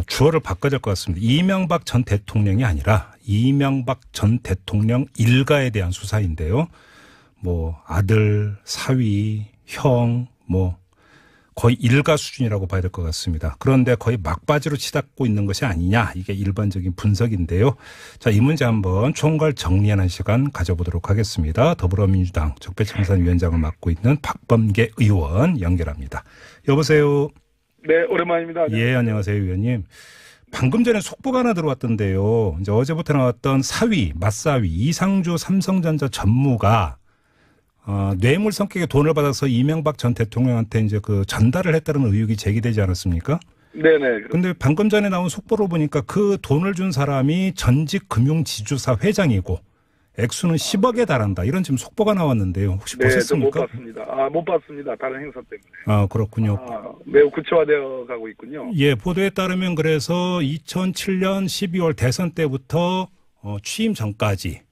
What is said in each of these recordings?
주어를 바꿔야 될 것 같습니다. 이명박 전 대통령이 아니라 이명박 전 대통령 일가에 대한 수사인데요. 뭐 아들, 사위, 형, 뭐 거의 일가 수준이라고 봐야 될 것 같습니다. 그런데 거의 막바지로 치닫고 있는 것이 아니냐, 이게 일반적인 분석인데요. 자, 이 문제 한번 총괄 정리하는 시간 가져보도록 하겠습니다. 더불어민주당 적폐청산위원장을 맡고 있는 박범계 의원 연결합니다. 여보세요. 네, 오랜만입니다. 예, 안녕하세요, 의원님. 방금 전에 속보가 하나 들어왔던데요. 이제 어제부터 나왔던 사위, 맞사위, 이상주 삼성전자 전무가 뇌물 성격의 돈을 받아서 이명박 전 대통령한테 이제 그 전달을 했다는 의혹이 제기되지 않았습니까? 네네. 그런데 방금 전에 나온 속보로 보니까 그 돈을 준 사람이 전직 금융지주사 회장이고 액수는 10억에 달한다. 이런 지금 속보가 나왔는데요. 혹시 보셨습니까? 못 봤습니다. 못 봤습니다. 다른 행사 때문에. 그렇군요. 매우 구체화되어 가고 있군요. 예, 보도에 따르면 그래서 2007년 12월 대선 때부터 취임 전까지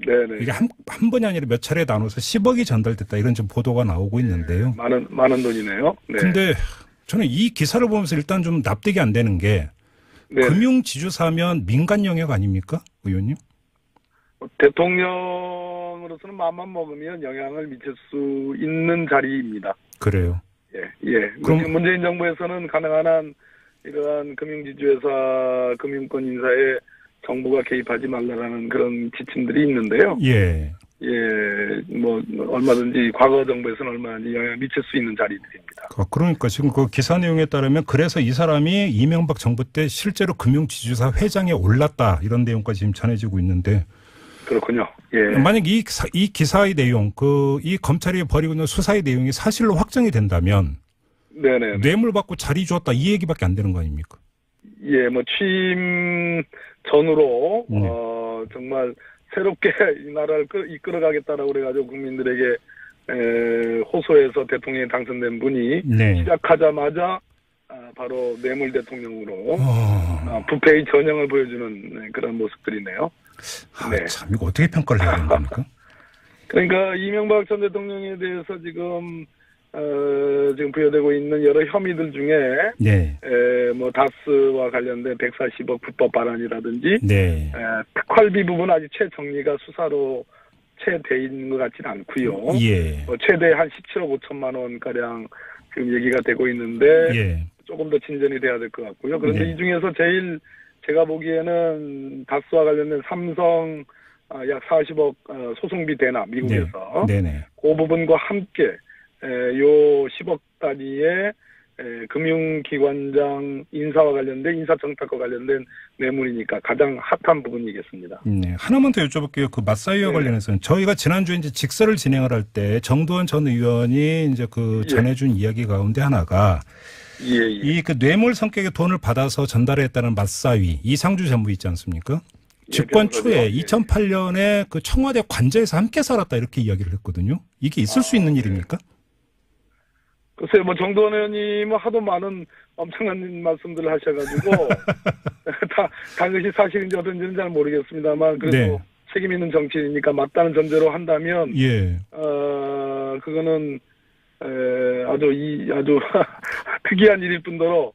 네네. 이게 한 번이 아니라 몇 차례 나눠서 10억이 전달됐다. 이런 좀 보도가 나오고 있는데요. 많은 돈이네요. 네. 근데 저는 이 기사를 보면서 일단 좀 납득이 안 되는 게 금융지주사면 민간 영역 아닙니까? 의원님? 대통령으로서는 마음만 먹으면 영향을 미칠 수 있는 자리입니다. 그래요. 예. 그럼 문재인 정부에서는 가능한 한 이러한 금융지주회사, 금융권 인사에 정부가 개입하지 말라라는 그런 지침들이 있는데요. 예. 뭐 얼마든지 과거 정부에서는 얼마든지 영향을 미칠 수 있는 자리들입니다. 그러니까 지금 그 기사 내용에 따르면 그래서 이 사람이 이명박 정부 때 실제로 금융지주사 회장에 올랐다. 이런 내용까지 지금 전해지고 있는데. 그렇군요. 예. 만약 이 기사의 내용, 이 검찰이 벌이고 있는 수사의 내용이 사실로 확정이 된다면, 네네. 뇌물 받고 자리 주었다 이 얘기밖에 안 되는 거 아닙니까? 예, 뭐 취임 전후로 정말 새롭게 이 나라를 이끌어가겠다라고 그래가지고 국민들에게 호소해서 대통령에 당선된 분이 시작하자마자 바로 뇌물 대통령으로 부패의 전형을 보여주는 그런 모습들이네요. 참 이거 어떻게 평가를 해야 되는 겁니까? 그러니까 이명박 전 대통령에 대해서 지금 부여되고 있는 여러 혐의들 중에 뭐 다스와 관련된 140억 불법 발언이라든지 특활비 부분 아직 채 정리가 수사로 채돼 있는 것 같지는 않고요. 최대 한 17억 5천만 원 가량 지금 얘기가 되고 있는데 조금 더 진전이 돼야 될 것 같고요. 그런데 이 중에서 제일 제가 보기에는 다스와 관련된 삼성 약 40억 소송비 대납 미국에서 그 부분과 함께 요 10억 단위의 금융기관장 인사와 관련된 인사정탁과 관련된 뇌물이니까 가장 핫한 부분이겠습니다. 네, 하나만 더 여쭤볼게요. 그 맞사위와 관련해서는 저희가 지난주에 이제 직설을 진행을 할 때 정두원 전 의원이 이제 전해준 이야기 가운데 하나가 이 그 뇌물 성격의 돈을 받아서 전달했다는 맞사위 이상주 전무 있지 않습니까? 집권 초에 2008년에 그 청와대 관저에서 함께 살았다 이렇게 이야기를 했거든요. 이게 있을 수 있는 일입니까? 글쎄요, 뭐 정두원 의원님은 하도 많은 엄청난 말씀들을 하셔가지고 다 그것이 사실인지 어떤지는 잘 모르겠습니다만 그래도 책임 있는 정치인이니까 맞다는 전제로 한다면 그거는 아주 특이한 일일 뿐더러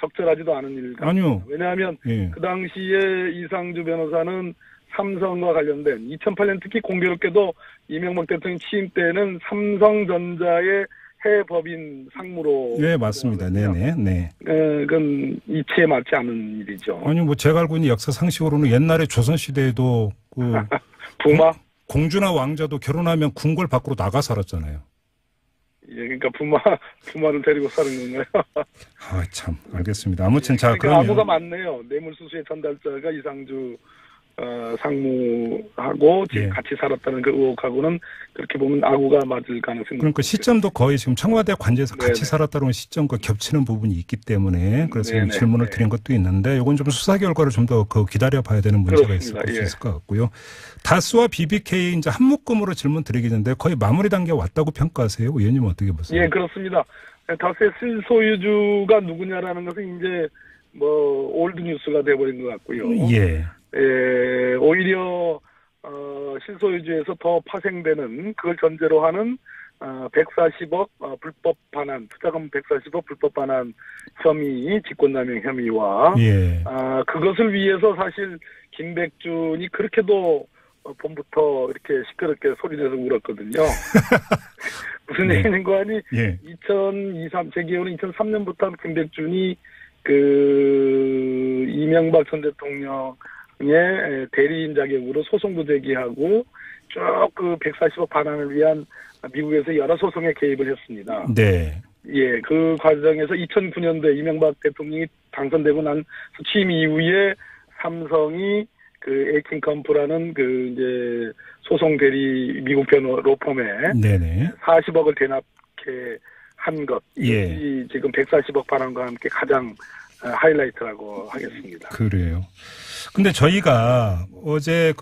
적절하지도 않은 일일 같습니다. 아니요. 왜냐하면 그 당시에 이상주 변호사는 삼성과 관련된 2008년 특히 공교롭게도 이명박 대통령 취임 때는 삼성전자의 해법인 상무로. 네, 맞습니다. 네네. 그건 이치에 맞지 않은 일이죠. 아니, 뭐 제가 알고 있는 역사 상식으로는 옛날에 조선시대에도 부마? 공주나 왕자도 결혼하면 궁궐 밖으로 나가 살았잖아요. 그러니까 부마를 데리고 사는 건가요? 참, 알겠습니다. 아무튼 자, 그러니까 암호가 맞네요. 뇌물수수의 전달자가 이상주 상무하고 지금 같이 살았다는 그 의혹하고는 그렇게 보면 악우가 맞을 가능성이. 그러니까 시점도 거의 지금 청와대 관저에서 같이 살았다는 시점과 겹치는 부분이 있기 때문에 그래서 질문을 드린 것도 있는데 이건 좀 수사 결과를 좀 더 기다려 봐야 되는 문제가 있을 수 있을 것 같고요. 다스와 BBK 이제 한 묶음으로 질문 드리겠는데 거의 마무리 단계에 왔다고 평가하세요. 의원님은 어떻게 보세요? 예, 그렇습니다. 다스의 실소유주가 누구냐라는 것은 이제 뭐 올드 뉴스가 돼버린 것 같고요. 오히려 실소유주에서 더 파생되는 그걸 전제로 하는 140억 불법 반환, 투자금 140억 불법 반환 혐의, 직권남용 혐의와 예. 그것을 위해서 사실 김백준이 그렇게도 봄부터 이렇게 시끄럽게 소리내서 울었거든요. 무슨 네. 얘기는 거 아니? 예. 2023, 제 기억은 2003년부터 김백준이 그 이명박 전 대통령의 대리인 자격으로 소송도 제기하고 쭉 그 140억 반환을 위한 미국에서 여러 소송에 개입을 했습니다. 네. 예, 그 과정에서 2009년도에 이명박 대통령이 당선되고 난 취임 이후에 삼성이 그 에이킹 컴프라는 그 이제 소송 대리 미국 변호 로펌에 네네. 40억을 대납해 한 것. 예. 이 지금 140억 반환과 함께 가장 하이라이트라고 하겠습니다. 그래요. 근데 저희가 어제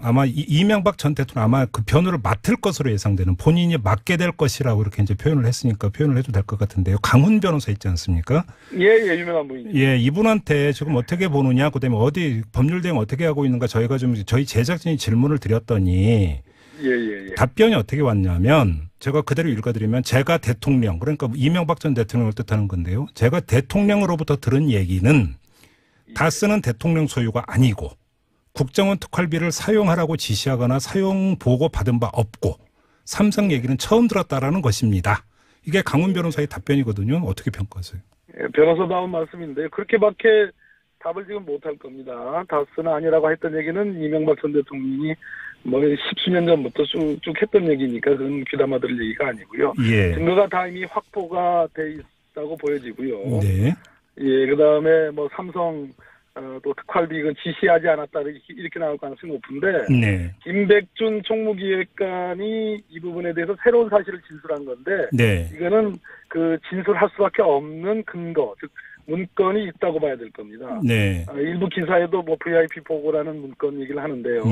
아마 이명박 전 대통령 아마 그 변호를 맡을 것으로 예상되는 본인이 맡게 될 것이라고 이렇게 이제 표현을 했으니까 표현을 해도 될 것 같은데요. 강훈 변호사 있지 않습니까? 예, 유명한 분이죠. 예, 이분한테 지금 어떻게 보느냐, 그다음에 어디 법률 대응 어떻게 하고 있는가 저희가 좀 저희 제작진이 질문을 드렸더니 예. 답변이 어떻게 왔냐면 제가 그대로 읽어드리면 제가 대통령 그러니까 이명박 전 대통령을 뜻하는 건데요. 제가 대통령으로부터 들은 얘기는 다스는 대통령 소유가 아니고 국정원 특활비를 사용하라고 지시하거나 사용 보고 받은 바 없고 삼성 얘기는 처음 들었다라는 것입니다. 이게 강훈 변호사의 답변이거든요. 어떻게 평가하세요? 예, 변호사다운 말씀인데요. 그렇게밖에 답을 지금 못할 겁니다. 다스는 아니라고 했던 얘기는 이명박 전 대통령이 뭐 십수년 전부터 쭉 했던 얘기니까 그건 귀담아 들을 얘기가 아니고요. 예. 증거가 다 이미 확보가 돼 있다고 보여지고요. 네. 예, 그다음에 뭐 삼성 또 특활비 이건 지시하지 않았다 이렇게 나올 가능성이 높은데 네. 김백준 총무기획관이 이 부분에 대해서 새로운 사실을 진술한 건데 네. 이거는 그 진술할 수밖에 없는 근거 즉 문건이 있다고 봐야 될 겁니다. 네. 일부 기사에도 뭐 VIP 보고라는 문건 얘기를 하는데요.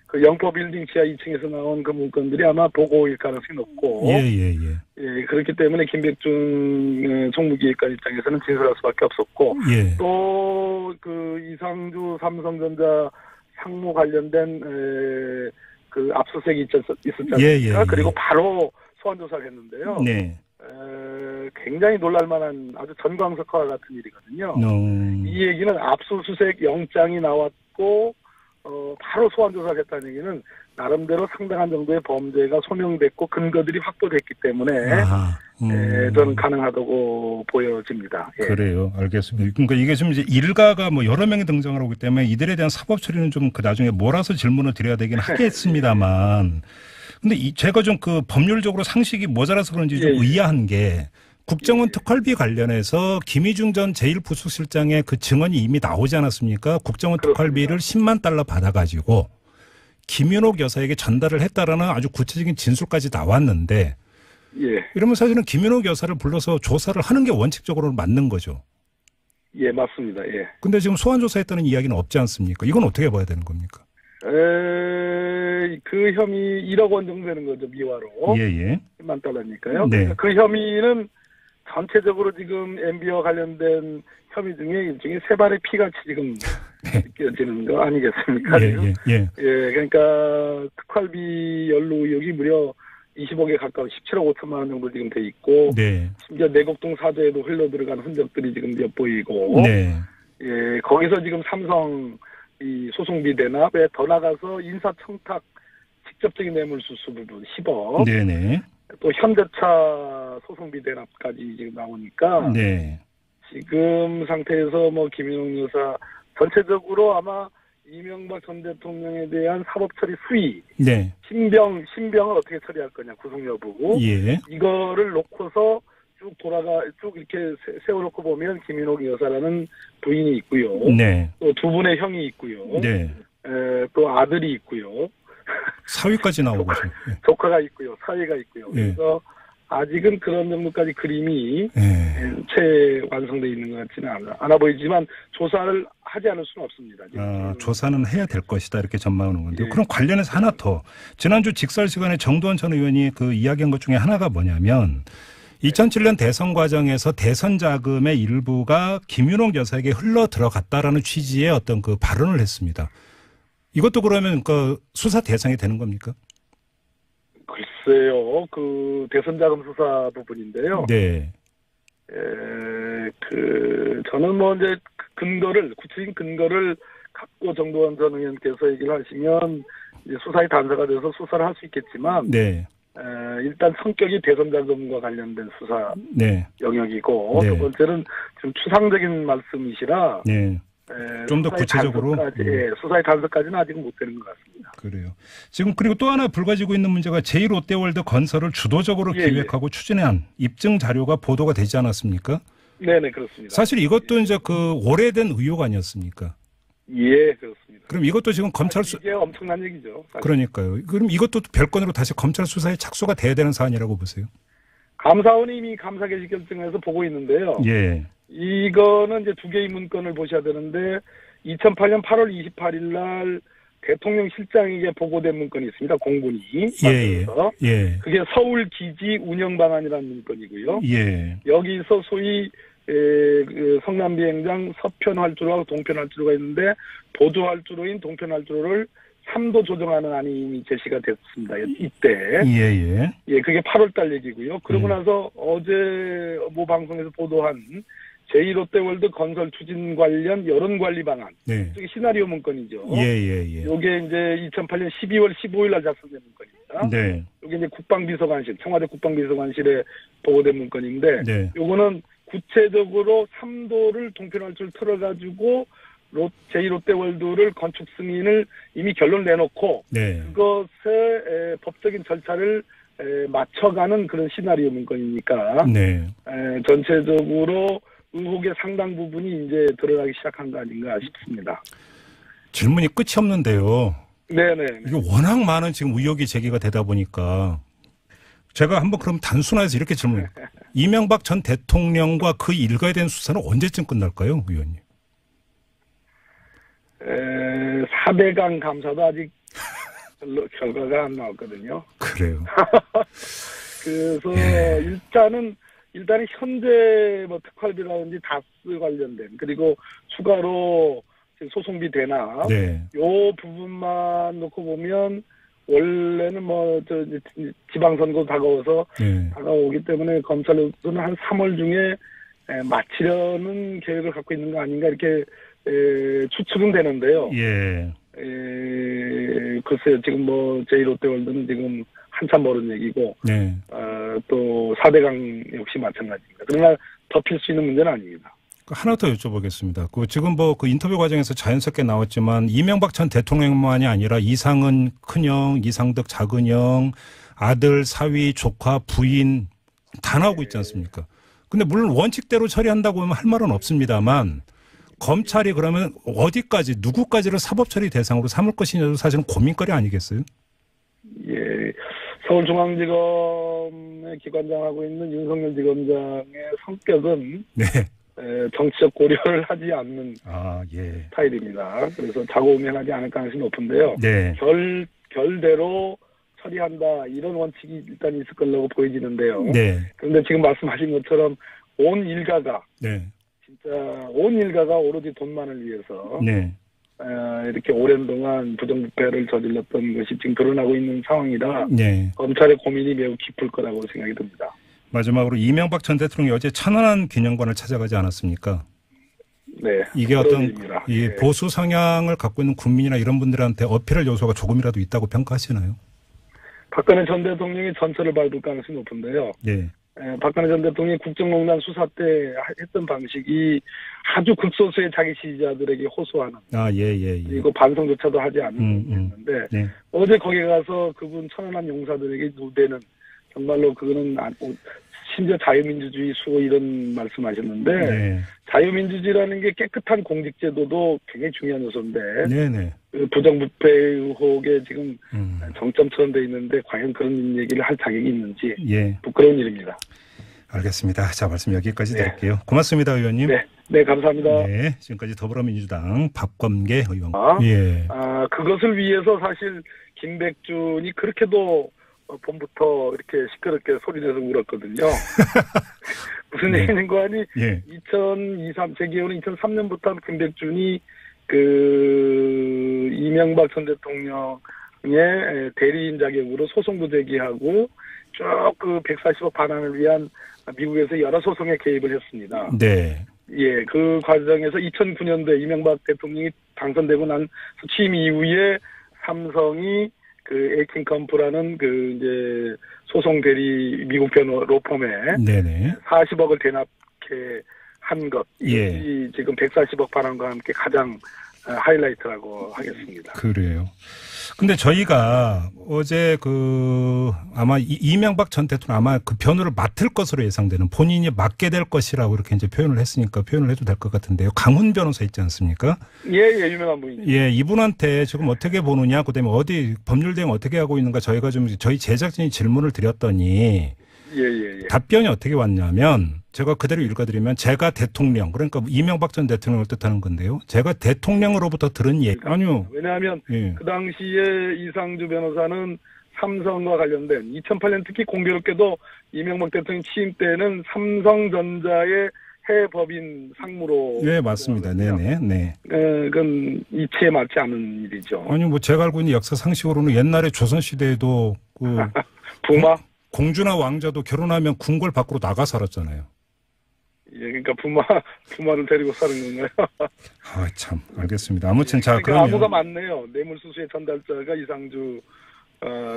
그 영포 빌딩 지하 2층에서 나온 그 문건들이 아마 보고일 가능성이 높고. 예, 그렇기 때문에 김백준 총무기획관 입장에서는 진술할 수밖에 없었고. 예. 또 그 이상주 삼성전자 상무 관련된 그 압수수색이 있었지 않습니까? 그리고 바로 소환 조사를 했는데요. 네. 굉장히 놀랄만한 아주 전광석화 같은 일이거든요. 이 얘기는 압수수색 영장이 나왔고 바로 소환 조사를 했다는 얘기는 나름대로 상당한 정도의 범죄가 소명됐고 근거들이 확보됐기 때문에 저는 가능하다고 보여집니다. 예. 그래요. 알겠습니다. 그러니까 이게 좀 이제 일가가 뭐 여러 명이 등장을 하기 때문에 이들에 대한 사법 처리는 좀 그 나중에 몰아서 질문을 드려야 되긴 하겠습니다만 근데 제가 좀 그 법률적으로 상식이 모자라서 그런지 좀 의아한 게 국정원 특활비 관련해서 김희중 전 제1부수실장의 그 증언이 이미 나오지 않았습니까? 국정원 특활비를 10만 달러 받아가지고 김윤옥 여사에게 전달을 했다라는 아주 구체적인 진술까지 나왔는데 이러면 사실은 김윤옥 여사를 불러서 조사를 하는 게 원칙적으로는 맞는 거죠. 예, 맞습니다. 예. 근데 지금 소환 조사했다는 이야기는 없지 않습니까? 이건 어떻게 봐야 되는 겁니까? 그 혐의 1억 원 정도 되는 거죠, 미화로. 예. 10만 달러니까요. 네. 그 혐의는 전체적으로 지금 MB와 관련된 혐의 중에 일종의 세 발의 피같이 지금 느껴지는 거 아니겠습니까? 예. 그러니까 특활비 연루 의혹이 무려 20억에 가까운 17억 5천만 원 정도 지금 돼 있고, 심지어 내곡동 사저에도 흘러 들어간 흔적들이 지금 엿보이고, 예, 거기서 지금 삼성 이 소송비 대납에 더 나가서 인사청탁 직접적인 뇌물수수 부분 10억, 또 현대차 소송비 대납까지 지금 나오니까, 지금 상태에서 뭐 김윤옥 여사 전체적으로 아마 이명박 전 대통령에 대한 사법 처리 수위, 신병을 어떻게 처리할 거냐 구속 여부, 이거를 놓고서 쭉 이렇게 세워놓고 보면 김윤옥 여사라는 부인이 있고요, 또 두 분의 형이 있고요, 또 아들이 있고요, 사위까지 나오고 조카가 있고요, 사위가 있고요. 그래서 아직은 그런 정도까지 그림이 채 완성되어 있는 것 같지는 않아 보이지만 조사를 하지 않을 수는 없습니다. 조사는 해야 될 것이다 이렇게 전망하는 건데요. 그럼 관련해서 하나 더. 지난주 직설 시간에 정두원 전 의원이 그 이야기한 것 중에 하나가 뭐냐면 2007년 대선 과정에서 대선 자금의 일부가 김윤옥 여사에게 흘러 들어갔다라는 취지의 어떤 그 발언을 했습니다. 이것도 그러면 그 수사 대상이 되는 겁니까? 글쎄요, 그 대선 자금 수사 부분인데요. 네. 저는 뭐 이제 구체적인 근거를 갖고 정도원 전 의원께서 얘기를 하시면 이제 수사에 단서가 돼서 수사를 할 수 있겠지만, 네. 일단 성격이 대선 자금과 관련된 수사 네. 영역이고, 네. 두 번째는 좀 추상적인 말씀이시라, 네. 좀 더 구체적으로 수사의 단서까지는 아직은 못 되는 것 같습니다. 그래요. 지금 그리고 또 하나 불거지고 있는 문제가 제1롯데월드 건설을 주도적으로 기획하고 추진한 입증 자료가 보도가 되지 않았습니까? 네네, 그렇습니다. 사실 이것도 이제 그 오래된 의혹 아니었습니까? 예, 그렇습니다. 그럼 이것도 지금 검찰 이게 엄청난 얘기죠. 사실. 그러니까요. 그럼 이것도 별건으로 다시 검찰 수사에 착수가 돼야 되는 사안이라고 보세요? 감사원이 이미 감사 개시 결정해서 보고 있는데요. 예. 이거는 이제 두 개의 문건을 보셔야 되는데 2008년 8월 28일 날 대통령 실장에게 보고된 문건이 있습니다. 공군이. 예. 그게 서울 기지 운영 방안이라는 문건이고요. 예. 여기서 소위 성남 비행장 서편 활주로와 동편 활주로가 있는데 보조 활주로인 동편 활주로를 3도 조정하는 안이 이미 제시가 됐습니다. 이때. 예, 그게 8월달 얘기고요. 그러고 나서 어제 모 방송에서 보도한 제2롯데월드 건설 추진 관련 여론관리 방안. 네. 이게 시나리오 문건이죠. 예. 요게 이제 2008년 12월 15일 날 작성된 문건입니다. 네. 요게 이제 국방비서관실, 청와대 국방비서관실에 보고된 문건인데, 네. 요거는 구체적으로 3도를 동편활주를 틀어가지고 제2롯데월드를 건축 승인을 이미 결론을 내놓고, 네. 그것의 법적인 절차를 맞춰가는 그런 시나리오 문건이니까, 네. 전체적으로 의혹의 상당 부분이 이제 드러나기 시작한 거 아닌가 싶습니다. 질문이 끝이 없는데요. 네네. 이게 워낙 많은 지금 의혹이 제기가 되다 보니까 제가 한번 그럼 단순화해서 이렇게 질문해요. 이명박 전 대통령과 그 일가에 대한 수사는 언제쯤 끝날까요, 의원님? 4대강 감사도 아직 결과가 안 나왔거든요. 그래요. 그래서 일단은 현재 뭐 특활비라든지 다스 관련된 그리고 추가로 소송비 대납 요 부분만 놓고 보면 원래는 뭐 지방선거 다가와서 다가오기 때문에 검찰로서는 한 3월 중에 마치려는 계획을 갖고 있는 거 아닌가 이렇게 추측은 되는데요. 예. 글쎄요, 지금 뭐 제1롯데월드는 지금 한참 멀은 얘기고, 또 4대강 역시 마찬가지입니다. 그러나 덮일 수 있는 문제는 아닙니다. 하나 더 여쭤보겠습니다. 지금 그 인터뷰 과정에서 자연스럽게 나왔지만 이명박 전 대통령만이 아니라 이상은 큰형, 이상득 작은형, 아들, 사위, 조카, 부인 다 나오고 있지 않습니까? 근데 물론 원칙대로 처리한다고 하면 할 말은 없습니다만 검찰이 그러면 어디까지 누구까지를 사법처리 대상으로 삼을 것이냐도 사실은 고민거리 아니겠어요? 예, 서울중앙지검의 기관장하고 있는 윤석열 지검장의 성격은 정치적 고려를 하지 않는 스타일입니다. 그래서 자고우면하지 않을 가능성이 높은데요. 결대로 처리한다 이런 원칙이 일단 있을 거라고 보여지는데요. 그런데 지금 말씀하신 것처럼 온 일가가 온 일가가 오로지 돈만을 위해서 이렇게 오랜 동안 부정부패를 저질렀던 것이 지금 드러나고 있는 상황이라 검찰의 고민이 매우 깊을 거라고 생각이 듭니다. 마지막으로 이명박 전 대통령이 어제 천안함 기념관을 찾아가지 않았습니까? 네. 이게 어떤 이 보수 성향을 갖고 있는 국민이나 이런 분들한테 어필할 요소가 조금이라도 있다고 평가하시나요? 박근혜 전 대통령이 전철을 밟을 가능성이 높은데요. 박근혜 전 대통령이 국정농단 수사 때 했던 방식이 아주 극소수의 자기 지지자들에게 호소하는. 그리고 반성조차도 하지 않는 부분이었는데 어제 거기 가서 그분 천안함 용사들에게 누대는 정말로 그거는 심지어 자유민주주의 수호 이런 말씀하셨는데 자유민주주의라는 게 깨끗한 공직제도도 굉장히 중요한 요소인데 그 부정부패 의혹에 지금 정점처럼 돼 있는데 과연 그런 얘기를 할 자격이 있는지 부끄러운 일입니다. 알겠습니다. 자, 말씀 여기까지 드릴게요. 고맙습니다, 의원님. 네, 감사합니다. 지금까지 더불어민주당 박범계 의원. 그것을 위해서 사실 김백준이 그렇게도 봄부터 이렇게 시끄럽게 소리내서 울었거든요. 무슨 얘기는 거 아니? 2023, 제 기억은 2003년부터 김백준이 이명박 전 대통령의 대리인 자격으로 소송도 제기하고 쭉 그 140억 반환을 위한 미국에서 여러 소송에 개입을 했습니다. 네. 예, 그 과정에서 2009년도에 이명박 대통령이 당선되고 난 취임 이후에 삼성이 그 에이킹컴프라는 그 이제 소송 대리 미국 변호 로펌에 네네. 40억을 대납해 한 것. 예. 이 지금 140억 반환과 함께 가장 하이라이트라고 하겠습니다. 그래요. 근데 저희가 어제 아마 이명박 전 대통령 아마 그 변호를 맡을 것으로 예상되는 본인이 맡게 될 것이라고 이렇게 이제 표현을 했으니까 표현을 해도 될 것 같은데요. 강훈 변호사 있지 않습니까? 예, 유명한 분이죠. 예, 이분한테 지금 어떻게 보느냐, 그다음에 어디 법률 대응 어떻게 하고 있는가 저희가 좀 저희 제작진이 질문을 드렸더니 예. 답변이 어떻게 왔냐면 제가 그대로 읽어드리면 제가 대통령 그러니까 이명박 전 대통령을 뜻하는 건데요. 제가 대통령으로부터 들은 얘기 아니요. 왜냐하면 그 당시에 이상주 변호사는 삼성과 관련된 2008년 특히 공교롭게도 이명박 대통령 취임 때는 삼성전자의 해법인 상무로 네 맞습니다. 네네 네. 그건 이치에 맞지 않은 일이죠. 아니 뭐 제가 알고 있는 역사 상식으로는 옛날에 조선 시대에도 그 부마 공주나 왕자도 결혼하면 궁궐 밖으로 나가 살았잖아요. 예, 그러니까 부마를 데리고 사는 건가요? 아, 참, 알겠습니다. 아무튼 자, 그러니까 그러면 아무가 많네요. 뇌물수수의 전달자가 이상주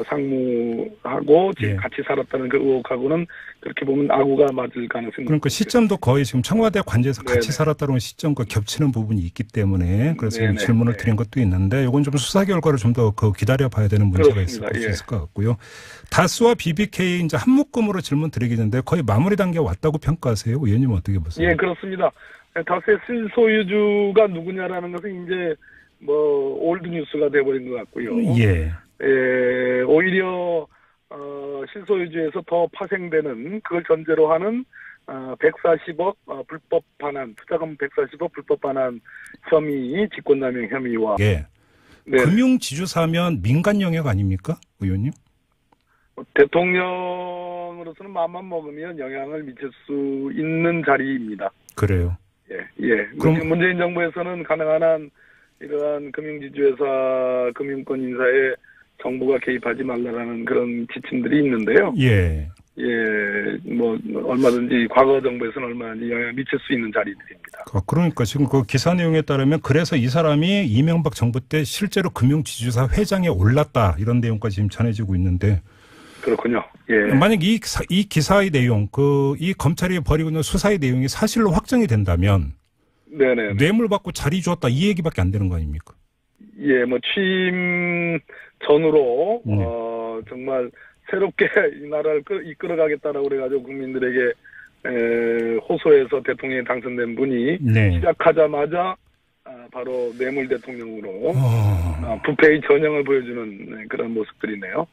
상무하고 지금 같이 살았다는 그 의혹하고는 그렇게 보면 아구가 맞을 가능성이 그러니까 시점도 거의 지금 청와대 관제에서 같이 살았다는 시점과 겹치는 부분이 있기 때문에 그래서 질문을 드린 것도 있는데 이건 좀 수사 결과를 좀 더 기다려 봐야 되는 문제가 있을 것 같고요. 다스와 BBK 이제 한 묶음으로 질문 드리겠는데 거의 마무리 단계에 왔다고 평가하세요. 의원님 어떻게 보세요? 예, 그렇습니다. 다스의 실소유주가 누구냐라는 것은 이제 뭐 올드 뉴스가 돼버린 것 같고요. 예. 오히려 실소유주에서 더 파생되는 그걸 전제로 하는 140억 불법 반환, 투자금 140억 불법 반환 혐의, 직권남용 혐의와 예. 금융지주사면 민간 영역 아닙니까, 의원님? 대통령으로서는 마음만 먹으면 영향을 미칠 수 있는 자리입니다. 그래요. 예. 그럼 문재인 정부에서는 가능한 한 이러한 금융지주회사, 금융권 인사에 정부가 개입하지 말라라는 그런 지침들이 있는데요. 예. 뭐 얼마든지 과거 정부에서는 얼마든지 영향을 미칠 수 있는 자리들입니다. 그러니까 지금 그 기사 내용에 따르면 그래서 이 사람이 이명박 정부 때 실제로 금융지주사 회장에 올랐다 이런 내용까지 지금 전해지고 있는데. 그렇군요. 예. 만약 이 기사의 내용, 이 검찰이 벌이고 있는 수사의 내용이 사실로 확정이 된다면. 네네. 뇌물 받고 자리 주었다 이 얘기밖에 안 되는 거 아닙니까? 예, 뭐 취임 전후로 정말 새롭게 이 나라를 이끌어가겠다라고 그래가지고 국민들에게 호소해서 대통령이 당선된 분이 시작하자마자 바로 뇌물 대통령으로 부패의 전형을 보여주는 그런 모습들이네요.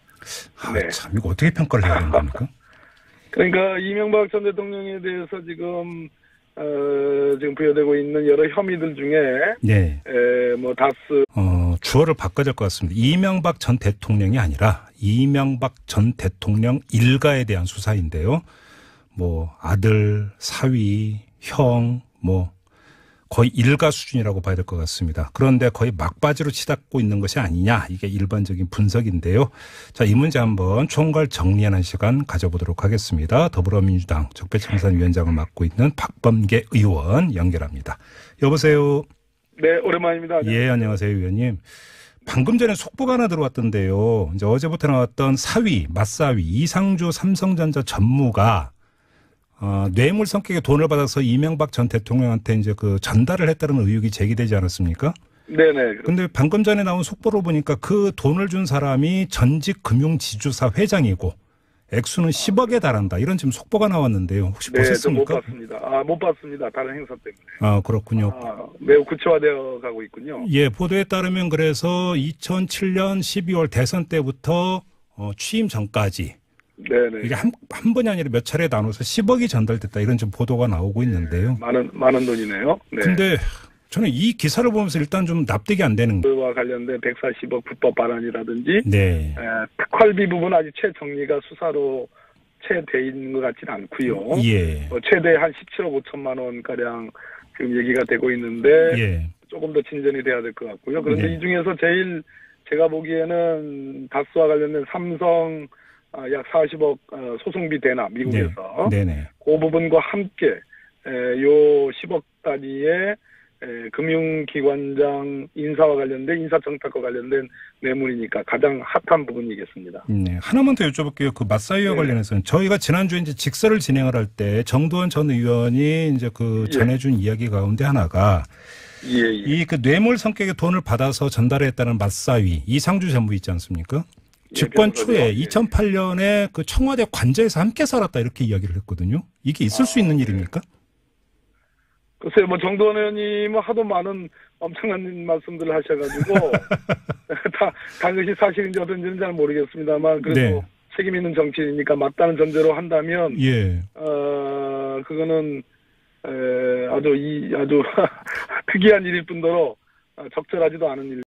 네. 참 이거 어떻게 평가를 해야 되는 겁니까? 그러니까 이명박 전 대통령에 대해서 지금 부여되고 있는 여러 혐의들 중에 뭐 다스 주어를 바꿔야 될 것 같습니다. 이명박 전 대통령이 아니라 이명박 전 대통령 일가에 대한 수사인데요. 뭐 아들, 사위, 형, 뭐 거의 일가 수준이라고 봐야 될 것 같습니다. 그런데 거의 막바지로 치닫고 있는 것이 아니냐 이게 일반적인 분석인데요. 자, 이 문제 한번 총괄 정리하는 시간 가져보도록 하겠습니다. 더불어민주당 적폐청산위원장을 맡고 있는 박범계 의원 연결합니다. 여보세요. 네, 오랜만입니다. 예, 안녕하세요, 의원님. 방금 전에 속보가 하나 들어왔던데요. 이제 어제부터 나왔던 사위, 맞사위 이상주 삼성전자 전무가 뇌물 성격의 돈을 받아서 이명박 전 대통령한테 이제 그 전달을 했다는 의혹이 제기되지 않았습니까? 네네. 근데 방금 전에 나온 속보로 보니까 그 돈을 준 사람이 전직 금융지주사 회장이고 액수는 10억에 달한다. 이런 지금 속보가 나왔는데요. 혹시 보셨습니까? 못 봤습니다. 못 봤습니다. 다른 행사 때문에. 그렇군요. 매우 구체화되어 가고 있군요. 예, 보도에 따르면 그래서 2007년 12월 대선 때부터 취임 전까지 네네. 이게 한 번이 아니라 몇 차례 나눠서 10억이 전달됐다. 이런 좀 보도가 나오고 있는데요. 많은 돈이네요. 네. 근데 저는 이 기사를 보면서 일단 좀 납득이 안 되는 거예요. 그와 관련된 140억 불법 발언이라든지 특활비 부분 아직 채 정리가 수사로 채 돼 있는 것 같지는 않고요. 예. 최대 한 17억 5천만 원 가량 지금 얘기가 되고 있는데 조금 더 진전이 돼야 될 것 같고요. 그런데 이 중에서 제일 제가 보기에는 다스와 관련된 삼성 약 40억 소송비 대납 미국에서 네네. 그 부분과 함께 요 10억 단위의 금융기관장 인사와 관련된 인사청탁과 관련된 뇌물이니까 가장 핫한 부분이겠습니다. 네, 하나만 더 여쭤볼게요. 그 맞사위와 관련해서는 저희가 지난주에 이제 직설을 진행을 할 때 정두원 전 의원이 이제 전해준 이야기 가운데 하나가 이 그 뇌물 성격의 돈을 받아서 전달했다는 맞사위 이상주 전무 있지 않습니까? 집권 초에 2008년에 그 청와대 관저에서 함께 살았다 이렇게 이야기를 했거든요. 이게 있을 수 있는 일입니까? 글쎄요, 정두원 의원님은 하도 많은 엄청난 말씀들을 하셔가지고, 당연히 사실인지 어떤지는 잘 모르겠습니다만, 그래도 책임 있는 정치인이니까 맞다는 전제로 한다면, 그거는, 아주 특이한 일일 뿐더러 적절하지도 않은 일.